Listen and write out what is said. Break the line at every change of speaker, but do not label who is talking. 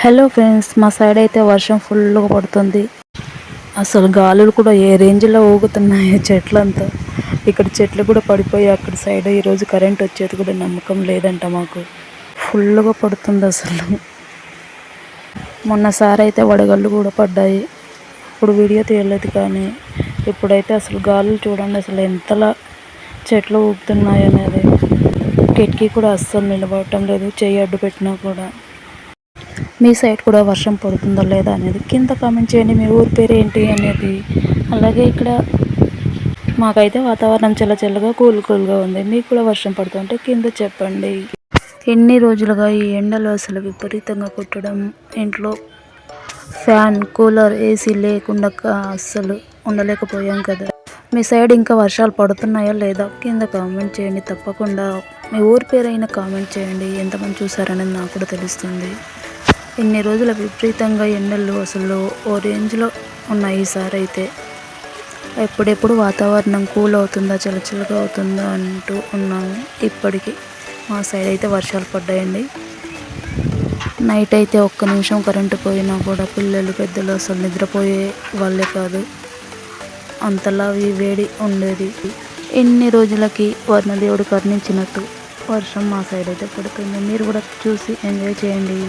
Hello friends, మా side అయితే వర్షం ఫుల్గా పడుతుంది. అసలు గాలులు కూడా ఏ రేంజ్లో ఊగుతున్నాయి చెట్లంతా. ఇక్కడ చెట్లు కూడా పడిపోయి అక్కడ సైడ్ ఈరోజు కరెంట్ వచ్చేది కూడా నమ్మకం లేదంట మాకు. ఫుల్గా పడుతుంది అసలు. మొన్నసారి అయితే వడగళ్ళు కూడా పడ్డాయి. ఇప్పుడు వీడియో తీయలేదు, కానీ ఇప్పుడైతే అసలు గాలులు చూడండి అసలు ఎంతలా చెట్లు ఊగుతున్నాయి అనేది. కిటికీ కూడా అస్సలు నిలబడటం లేదు, చెయ్యి అడ్డు పెట్టినా కూడా. మీ సైడ్ కూడా వర్షం పడుతుందా లేదా అనేది కింద కామెంట్ చేయండి. మీ ఊరి పేరు ఏంటి అనేది. అలాగే ఇక్కడ మాకైతే వాతావరణం చల్లగా కూల్గా ఉంది. మీకు కూడా వర్షం పడుతుంటే కింద చెప్పండి. ఎన్ని రోజులుగా ఈ ఎండలు అసలు విపరీతంగా కొట్టడం, ఇంట్లో ఫ్యాన్ కూలర్ ఏసీ లేకుండా అస్సలు ఉండలేకపోయాం కదా. మీ సైడ్ ఇంకా వర్షాలు పడుతున్నాయా లేదా కింద కామెంట్ చేయండి. తప్పకుండా మీ ఊరి పేరైనా కామెంట్ చేయండి. ఎంతమంది చూసారనేది నాకు కూడా తెలుస్తుంది. ఇన్ని రోజుల విపరీతంగా ఎండలు అసలు ఓ రేంజ్లో ఉన్నాయి. ఈసారి అయితే ఎప్పుడెప్పుడు వాతావరణం కూల్ అవుతుందా చల్లగా అవుతుందా అంటూ ఉన్నాము. ఇప్పటికీ మా సైడ్ అయితే వర్షాలు పడ్డాయండి. నైట్ అయితే ఒక్క నిమిషం కరెంటు పోయినా కూడా పిల్లలు పెద్దలు అసలు నిద్రపోయే వాళ్ళే కాదు, అంతలా వేడి ఉండేది. ఎన్ని రోజులకి వర్ణదేవుడు కరుణించినట్టు వర్షం మా సైడ్ అయితే పడుతుంది. మీరు కూడా చూసి ఎంజాయ్ చేయండి.